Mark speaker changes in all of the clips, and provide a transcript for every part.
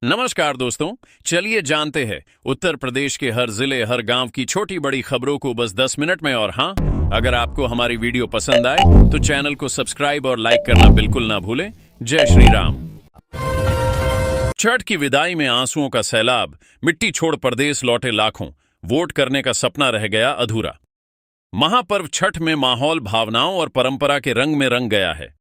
Speaker 1: नमस्कार दोस्तों, चलिए जानते हैं उत्तर प्रदेश के हर जिले हर गांव की छोटी बड़ी खबरों को बस 10 मिनट में। और हाँ, अगर आपको हमारी वीडियो पसंद आए तो चैनल को सब्सक्राइब और लाइक करना बिल्कुल ना भूलें। जय श्री राम। छठ की विदाई में आंसुओं का सैलाब, मिट्टी छोड़ परदेश लौटे लाखों, वोट करने का सपना रह गया अधूरा। महापर्व छठ में माहौल भावनाओं और परंपरा के रंग में रंग गया है।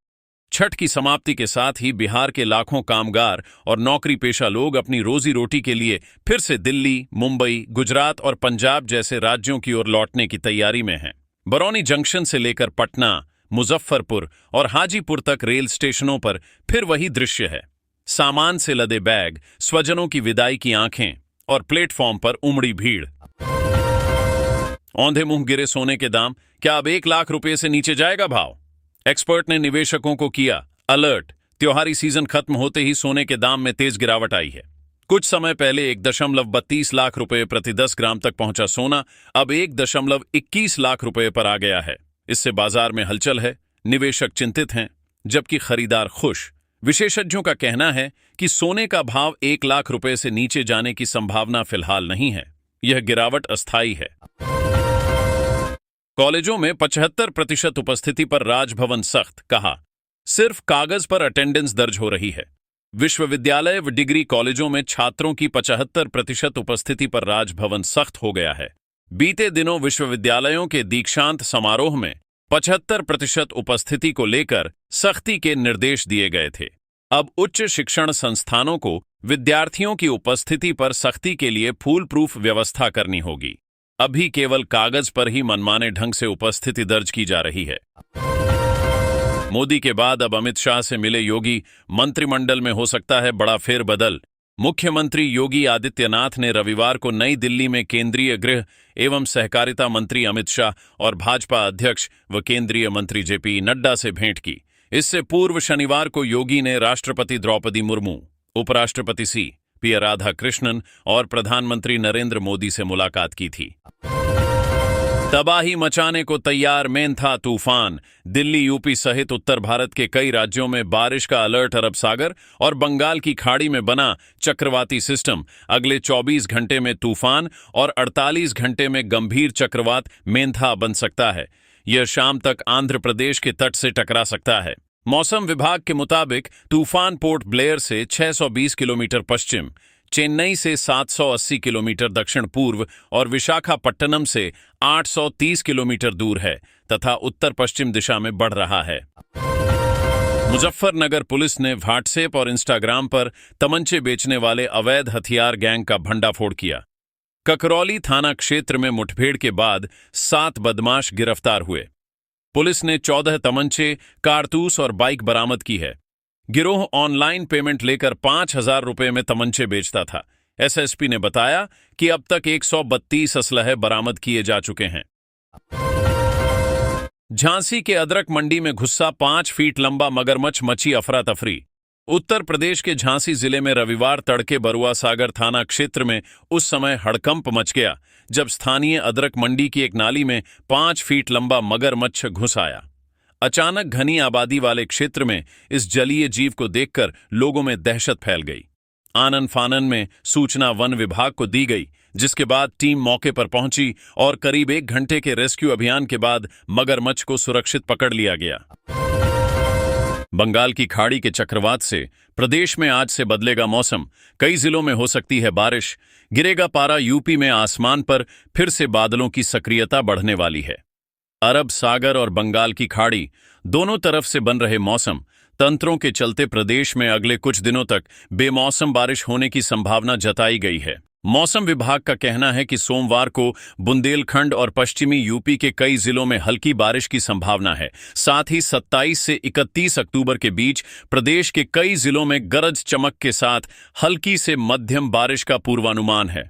Speaker 1: छठ की समाप्ति के साथ ही बिहार के लाखों कामगार और नौकरी पेशा लोग अपनी रोजी रोटी के लिए फिर से दिल्ली, मुंबई, गुजरात और पंजाब जैसे राज्यों की ओर लौटने की तैयारी में हैं। बरौनी जंक्शन से लेकर पटना, मुजफ्फरपुर और हाजीपुर तक रेल स्टेशनों पर फिर वही दृश्य है। सामान से लदे बैग, स्वजनों की विदाई की आंखें और प्लेटफॉर्म पर उमड़ी भीड़। औंधे मुंह गिरे सोने के दाम, क्या अब 1 लाख रुपए से नीचे जाएगा भाव? एक्सपर्ट ने निवेशकों को किया अलर्ट। त्योहारी सीजन खत्म होते ही सोने के दाम में तेज गिरावट आई है। कुछ समय पहले 1.32 लाख रुपए प्रति 10 ग्राम तक पहुंचा सोना अब 1.21 लाख रुपए पर आ गया है। इससे बाजार में हलचल है, निवेशक चिंतित हैं, जबकि खरीदार खुश। विशेषज्ञों का कहना है कि सोने का भाव 1 लाख रुपए से नीचे जाने की संभावना फिलहाल नहीं है। यह गिरावट अस्थायी है। कॉलेजों में 75% उपस्थिति पर राजभवन सख्त, कहा सिर्फ कागज पर अटेंडेंस दर्ज हो रही है। विश्वविद्यालय व डिग्री कॉलेजों में छात्रों की 75% उपस्थिति पर राजभवन सख्त हो गया है। बीते दिनों विश्वविद्यालयों के दीक्षांत समारोह में 75% उपस्थिति को लेकर सख्ती के निर्देश दिए गए थे। अब उच्च शिक्षण संस्थानों को विद्यार्थियों की उपस्थिति पर सख्ती के लिए फूल प्रूफ व्यवस्था करनी होगी। अभी केवल कागज पर ही मनमाने ढंग से उपस्थिति दर्ज की जा रही है। मोदी के बाद अब अमित शाह से मिले योगी, मंत्रिमंडल में हो सकता है बड़ा फेरबदल। मुख्यमंत्री योगी आदित्यनाथ ने रविवार को नई दिल्ली में केंद्रीय गृह एवं सहकारिता मंत्री अमित शाह और भाजपा अध्यक्ष व केंद्रीय मंत्री जेपी नड्डा से भेंट की। इससे पूर्व शनिवार को योगी ने राष्ट्रपति द्रौपदी मुर्मू, उपराष्ट्रपति पी राधाकृष्णन और प्रधानमंत्री नरेंद्र मोदी से मुलाकात की थी। तबाही मचाने को तैयार मेंथा तूफान। दिल्ली, यूपी सहित उत्तर भारत के कई राज्यों में बारिश का अलर्ट। अरब सागर और बंगाल की खाड़ी में बना चक्रवाती सिस्टम अगले 24 घंटे में तूफान और 48 घंटे में गंभीर चक्रवात मेंथा बन सकता है। यह शाम तक आंध्र प्रदेश के तट से टकरा सकता है। मौसम विभाग के मुताबिक तूफान पोर्ट ब्लेयर से 620 किलोमीटर पश्चिम, चेन्नई से 780 किलोमीटर दक्षिण पूर्व और विशाखापट्टनम से 830 किलोमीटर दूर है तथा उत्तर पश्चिम दिशा में बढ़ रहा है। मुजफ्फरनगर पुलिस ने व्हाट्सएप और इंस्टाग्राम पर तमंचे बेचने वाले अवैध हथियार गैंग का भंडाफोड़ किया। ककरौली थाना क्षेत्र में मुठभेड़ के बाद 7 बदमाश गिरफ्तार हुए। पुलिस ने 14 तमंचे, कारतूस और बाइक बरामद की है। गिरोह ऑनलाइन पेमेंट लेकर 5,000 रुपए में तमंचे बेचता था। एसएसपी ने बताया कि अब तक 132 असलहे बरामद किए जा चुके हैं। झांसी के अदरक मंडी में घुसा 5 फीट लंबा मगरमच्छ, मची अफरा तफरी। उत्तर प्रदेश के झांसी जिले में रविवार तड़के बरुआ सागर थाना क्षेत्र में उस समय हड़कंप मच गया जब स्थानीय अदरक मंडी की एक नाली में 5 फीट लंबा मगरमच्छ घुस आया। अचानक घनी आबादी वाले क्षेत्र में इस जलीय जीव को देखकर लोगों में दहशत फैल गई। आनन फानन में सूचना वन विभाग को दी गई, जिसके बाद टीम मौके पर पहुंची और करीब 1 घंटे के रेस्क्यू अभियान के बाद मगरमच्छ को सुरक्षित पकड़ लिया गया। बंगाल की खाड़ी के चक्रवात से प्रदेश में आज से बदलेगा मौसम। कई जिलों में हो सकती है बारिश, गिरेगा पारा। यूपी में आसमान पर फिर से बादलों की सक्रियता बढ़ने वाली है। अरब सागर और बंगाल की खाड़ी दोनों तरफ से बन रहे मौसम तंत्रों के चलते प्रदेश में अगले कुछ दिनों तक बेमौसम बारिश होने की संभावना जताई गई है। मौसम विभाग का कहना है कि सोमवार को बुंदेलखंड और पश्चिमी यूपी के कई जिलों में हल्की बारिश की संभावना है। साथ ही 27 से 31 अक्टूबर के बीच प्रदेश के कई जिलों में गरज चमक के साथ हल्की से मध्यम बारिश का पूर्वानुमान है।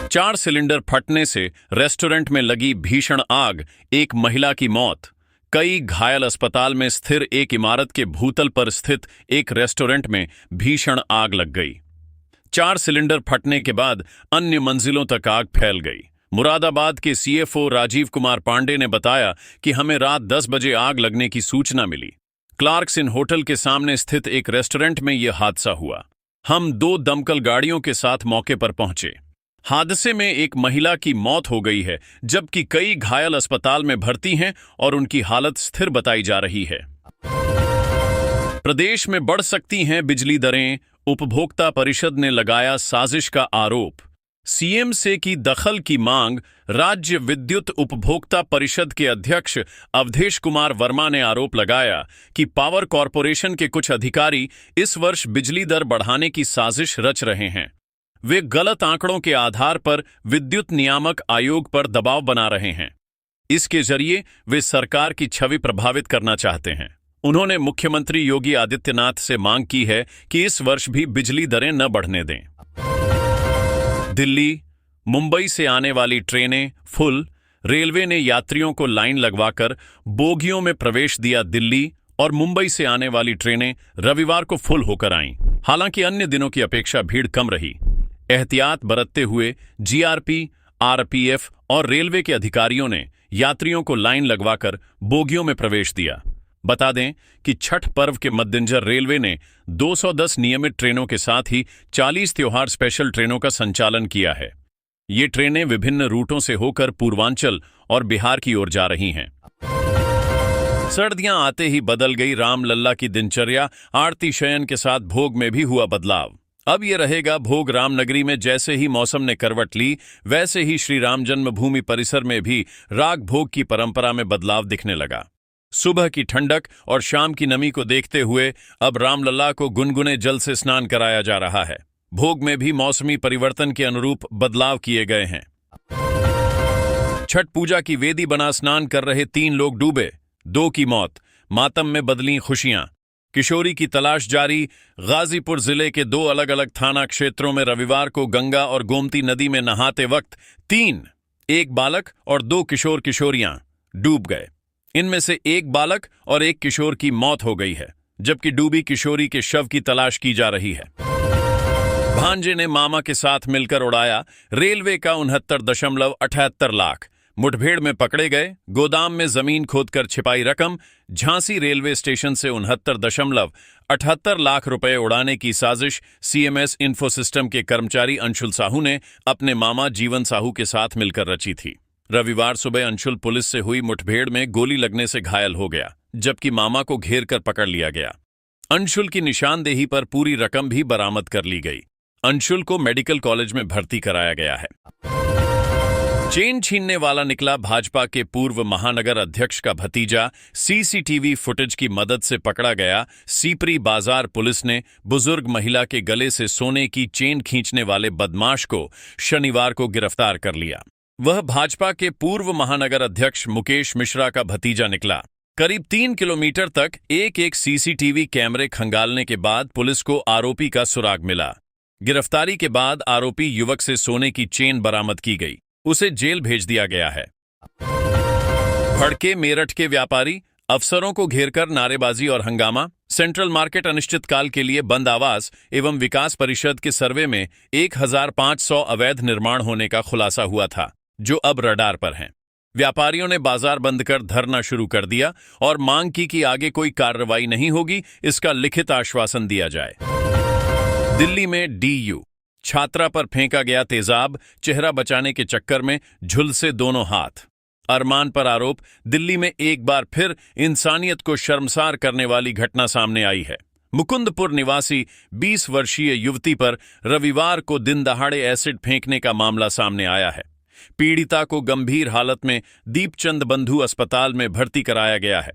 Speaker 1: 4 सिलेंडर फटने से रेस्टोरेंट में लगी भीषण आग, एक महिला की मौत। कई घायल। अस्पताल में स्थिर एक इमारत के भूतल पर स्थित एक रेस्टोरेंट में भीषण आग लग गई। 4 सिलेंडर फटने के बाद अन्य मंजिलों तक आग फैल गई। मुरादाबाद के सीएफओ राजीव कुमार पांडे ने बताया कि हमें रात 10 बजे आग लगने की सूचना मिली। क्लार्क्स इन होटल के सामने स्थित एक रेस्टोरेंट में यह हादसा हुआ। हम 2 दमकल गाड़ियों के साथ मौके पर पहुंचे। हादसे में एक महिला की मौत हो गई है, जबकि कई घायल अस्पताल में भर्ती हैं और उनकी हालत स्थिर बताई जा रही है। प्रदेश में बढ़ सकती हैं बिजली दरें, उपभोक्ता परिषद ने लगाया साजिश का आरोप। सीएम से की दखल की मांग। राज्य विद्युत उपभोक्ता परिषद के अध्यक्ष अवधेश कुमार वर्मा ने आरोप लगाया कि पावर कॉरपोरेशन के कुछ अधिकारी इस वर्ष बिजली दर बढ़ाने की साजिश रच रहे हैं। वे गलत आंकड़ों के आधार पर विद्युत नियामक आयोग पर दबाव बना रहे हैं। इसके जरिए वे सरकार की छवि प्रभावित करना चाहते हैं। उन्होंने मुख्यमंत्री योगी आदित्यनाथ से मांग की है कि इस वर्ष भी बिजली दरें न बढ़ने दें। दिल्ली, मुंबई से आने वाली ट्रेनें फुल। रेलवे ने यात्रियों को लाइन लगवाकर बोगियों में प्रवेश दिया। दिल्ली और मुंबई से आने वाली ट्रेनें रविवार को फुल होकर आईं। हालांकि अन्य दिनों की अपेक्षा भीड़ कम रही। एहतियात बरतते हुए जीआरपी, आरपीएफ और रेलवे के अधिकारियों ने यात्रियों को लाइन लगवाकर बोगियों में प्रवेश दिया। बता दें कि छठ पर्व के मद्देनजर रेलवे ने 210 नियमित ट्रेनों के साथ ही 40 त्योहार स्पेशल ट्रेनों का संचालन किया है। ये ट्रेनें विभिन्न रूटों से होकर पूर्वांचल और बिहार की ओर जा रही हैं। सर्दियां आते ही बदल गई रामलल्ला की दिनचर्या। आरती शयन के साथ भोग में भी हुआ बदलाव। अब ये रहेगा भोग रामनगरी में। जैसे ही मौसम ने करवट ली, वैसे ही श्री राम जन्मभूमि परिसर में भी राग भोग की परंपरा में बदलाव दिखने लगा। सुबह की ठंडक और शाम की नमी को देखते हुए अब रामलला को गुनगुने जल से स्नान कराया जा रहा है। भोग में भी मौसमी परिवर्तन के अनुरूप बदलाव किए गए हैं। छठ पूजा की वेदी बना स्नान कर रहे 3 लोग डूबे, 2 की मौत। मातम में बदली खुशियां। किशोरी की तलाश जारी। गाजीपुर जिले के 2 अलग अलग थाना क्षेत्रों में रविवार को गंगा और गोमती नदी में नहाते वक्त 3, एक बालक और 2 किशोर किशोरियां डूब गए। इनमें से एक बालक और एक किशोर की मौत हो गई है, जबकि डूबी किशोरी के शव की तलाश की जा रही है। भांजे ने मामा के साथ मिलकर उड़ाया रेलवे का 69.78 लाख। मुठभेड़ में पकड़े गए। गोदाम में जमीन खोदकर छिपाई रकम। झांसी रेलवे स्टेशन से 69.78 लाख रुपए उड़ाने की साजिश सीएमएस इन्फो सिस्टम के कर्मचारी अंशुल साहू ने अपने मामा जीवन साहू के साथ मिलकर रची थी। रविवार सुबह अंशुल पुलिस से हुई मुठभेड़ में गोली लगने से घायल हो गया, जबकि मामा को घेर कर पकड़ लिया गया। अंशुल की निशानदेही पर पूरी रकम भी बरामद कर ली गई। अंशुल को मेडिकल कॉलेज में भर्ती कराया गया है। चेन छीनने वाला निकला भाजपा के पूर्व महानगर अध्यक्ष का भतीजा। सीसीटीवी फुटेज की मदद से पकड़ा गया। सीपरी बाजार पुलिस ने बुजुर्ग महिला के गले से सोने की चेन खींचने वाले बदमाश को शनिवार को गिरफ्तार कर लिया। वह भाजपा के पूर्व महानगर अध्यक्ष मुकेश मिश्रा का भतीजा निकला। करीब 3 किलोमीटर तक एक सीसीटीवी कैमरे खंगालने के बाद पुलिस को आरोपी का सुराग मिला। गिरफ्तारी के बाद आरोपी युवक से सोने की चेन बरामद की गई। उसे जेल भेज दिया गया है। भड़के मेरठ के व्यापारी। अफसरों को घेरकर नारेबाजी और हंगामा। सेंट्रल मार्केट अनिश्चितकाल के लिए बंद। आवास एवं विकास परिषद के सर्वे में 1500 अवैध निर्माण होने का खुलासा हुआ था, जो अब रडार पर हैं। व्यापारियों ने बाजार बंद कर धरना शुरू कर दिया और मांग की कि आगे कोई कार्रवाई नहीं होगी, इसका लिखित आश्वासन दिया जाए। दिल्ली में डीयू छात्रा पर फेंका गया तेजाब। चेहरा बचाने के चक्कर में झुलसे दोनों हाथ। अरमान पर आरोप। दिल्ली में एक बार फिर इंसानियत को शर्मसार करने वाली घटना सामने आई है। मुकुंदपुर निवासी 20 वर्षीय युवती पर रविवार को दिन दहाड़े एसिड फेंकने का मामला सामने आया है। पीड़िता को गंभीर हालत में दीपचंद बंधु अस्पताल में भर्ती कराया गया है।